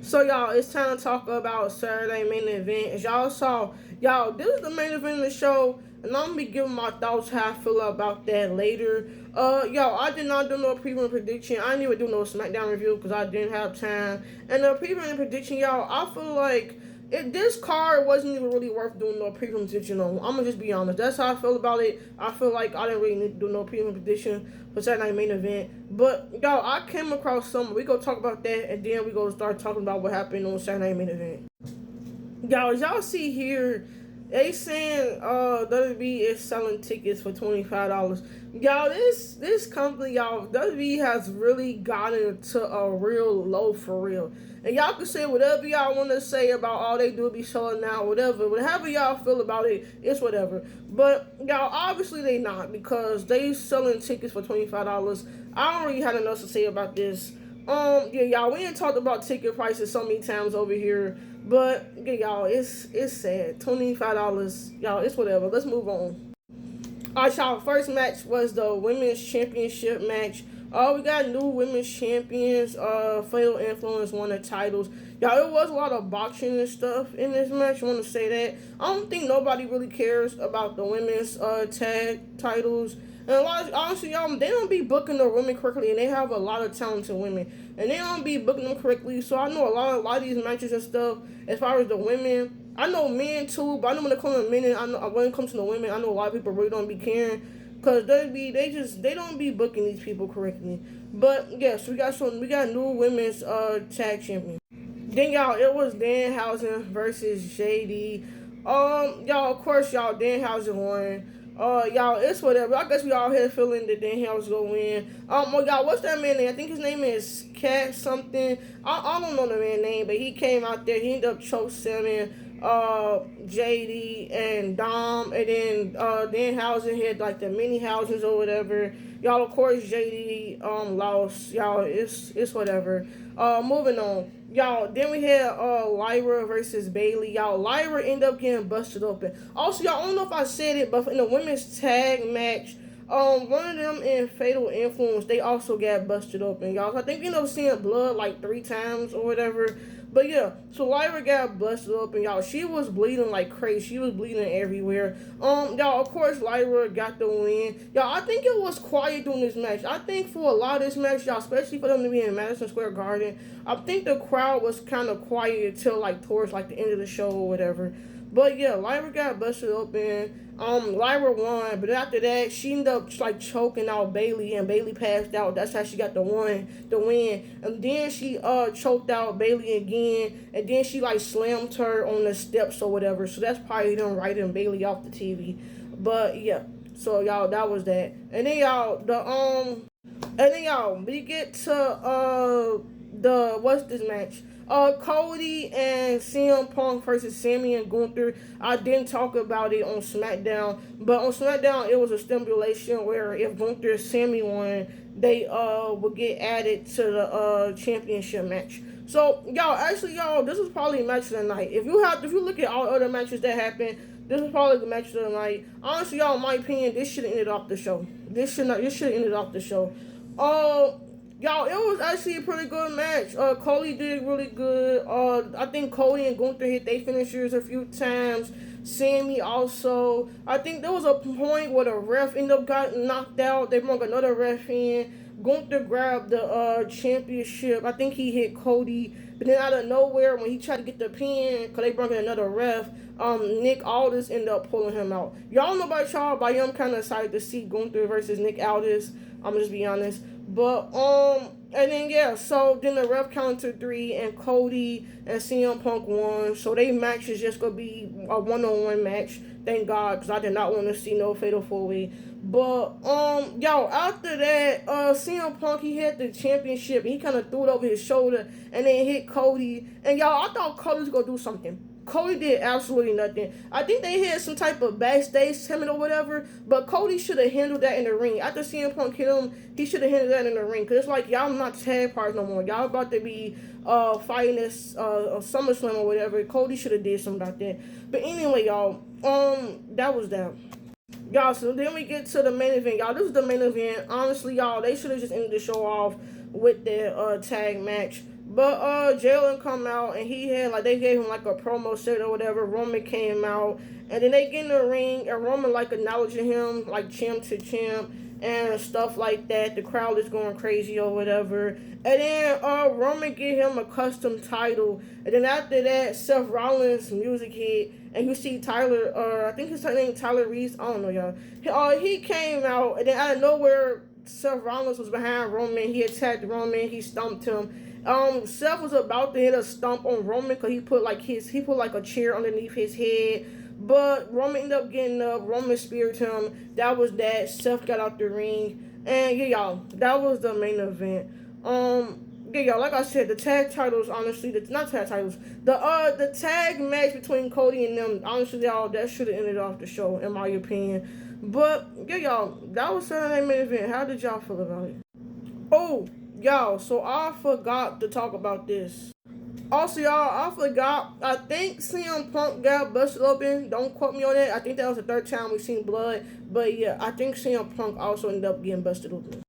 So y'all, it's time to talk about Saturday main event. As y'all saw, y'all, this is the main event of the show, and I'm gonna be giving my thoughts how I feel about that later. Y'all, I did not do no preview and prediction. I didn't even do no SmackDown review because I didn't have time. And the preview and prediction, y'all, I feel like this card wasn't even really worth doing no preview and prediction on. I'm gonna just be honest. That's how I feel about it. I feel like I didn't really need to do no preview and prediction for Saturday Night Main Event. But y'all, I came across something. We gonna talk about that, and then we gonna start talking about what happened on Saturday Night Main Event. Y'all, as y'all see here, they saying WWE is selling tickets for $25. Y'all, this company, y'all, WWE has really gotten to a real low for real. And y'all can say whatever y'all want to say about all they do be selling out, whatever y'all feel about it, it's whatever. But y'all, obviously they not, because they selling tickets for $25. I don't really have enough to say about this. Yeah, y'all, we ain't talked about ticket prices so many times over here, but yeah, y'all, it's sad. $25, y'all, it's whatever. Let's move on. Alright, y'all, first match was the women's championship match. We got new women's champions. Fatal Influence won the titles. Y'all, it was a lot of boxing and stuff in this match. I want to say that. I don't think nobody really cares about the women's tag titles. And a lot of, honestly, y'all, they don't be booking the women correctly, and they have a lot of talented women, and they don't be booking them correctly. So I know a lot of these matches and stuff. As far as the women, I know men too, but I know when it comes to men, I know when it comes to the women, I know a lot of people really don't be caring, cause they don't be booking these people correctly. But yes, we got new women's tag champion. Then y'all, it was Danhausen versus JD. Y'all, of course, y'all, Danhausen won. Y'all, it's whatever. I guess we all had a feeling that Danhausen gonna win. Well, y'all, what's that man name? I think his name is Cat something. I don't know the man name, but he came out there. He ended up choke selling JD and Dom, and then Danhausen had like the mini houses or whatever. Y'all, of course, JD lost. Y'all, it's whatever. Moving on. Y'all, then we had Lyra versus Bailey. Y'all, Lyra ended up getting busted open. Also, y'all, I don't know if I said it, but in the women's tag match, one of them in Fatal Influence, they also got busted open, y'all. So I think we ended up seeing blood like 3 times or whatever. But yeah, so Lyra got busted open, y'all. She was bleeding like crazy. She was bleeding everywhere. Y'all, of course, Lyra got the win. Y'all, I think it was quiet during this match. I think for a lot of this match, y'all, especially for them to be in Madison Square Garden, I think the crowd was kind of quiet until like towards like the end of the show or whatever. But yeah, Lyra got busted open. Lyra won, but after that, she ended up like choking out Bailey, and Bailey passed out. That's how she got the win. And then she choked out Bailey again, and then she like slammed her on the steps or whatever. So that's probably them writing Bailey off the TV. But yeah, so y'all, that was that. And then y'all, we get to the what's this match? Cody and CM Punk versus Sammy and Gunther. I didn't talk about it on SmackDown, but on SmackDown it was a stipulation where if Gunther and Sammy won, they would get added to the championship match. So y'all, this is probably a match of the night. If you look at all other matches that happened, this is probably the match of the night. Honestly, y'all, in my opinion, this should have ended off the show. This should have ended off the show. Y'all, it was actually a pretty good match. Cody did really good. I think Cody and Gunther hit their finishers a few times. Sammy also. I think there was a point where the ref ended up getting knocked out. They brought another ref in. Gunther grabbed the championship. I think he hit Cody. But then out of nowhere, when he tried to get the pin, because they brought in another ref, Nick Aldis ended up pulling him out. Y'all know about y'all, but I'm kind of excited to see Gunther versus Nick Aldis. I'm just be honest. But and then yeah, so then the ref counted 3, and Cody and CM Punk won. So they match is just gonna be a one-on-one match. Thank God, because I did not want to see no fatal 4-way. But y'all, after that, CM Punk, he had the championship. He kind of threw it over his shoulder and then hit Cody. And y'all, I thought Cody was gonna do something. Cody did absolutely nothing. I think they had some type of backstage segment or whatever, but Cody should have handled that in the ring. After CM Punk hit him, he should have handled that in the ring. Because it's like, y'all not tag partners no more. Y'all about to be fighting this SummerSlam or whatever. Cody should have did something about that. But anyway, y'all, that was that. Y'all, so then we get to the main event. Y'all, this is the main event. Honestly, y'all, they should have just ended the show off with their tag match. But Jalen come out and he had like they gave him like a promo set or whatever. Roman came out and then they get in the ring and Roman like acknowledging him like champ to champ and stuff like that. The crowd is going crazy or whatever. And then Roman get him a custom title. And then after that, Seth Rollins music hit and you see Tyler, I think his name Tyler Reese. I don't know y'all. He came out and then out of nowhere, Seth Rollins was behind Roman. He attacked Roman. He stumped him. Seth was about to hit a stomp on Roman because he put like a chair underneath his head. But Roman ended up getting up. Roman speared him. That was that. Seth got out the ring. And yeah, y'all, that was the main event. Yeah, y'all, like I said, the tag titles, honestly, not tag titles, the tag match between Cody and them, honestly, y'all, that should have ended off the show, in my opinion. But yeah, y'all, that was Saturday main event. How did y'all feel about it? Oh, y'all, so I forgot to talk about this. Also, y'all, I forgot. I think CM Punk got busted open. Don't quote me on that. I think that was the third time we seen blood. But yeah, I think CM Punk also ended up getting busted open.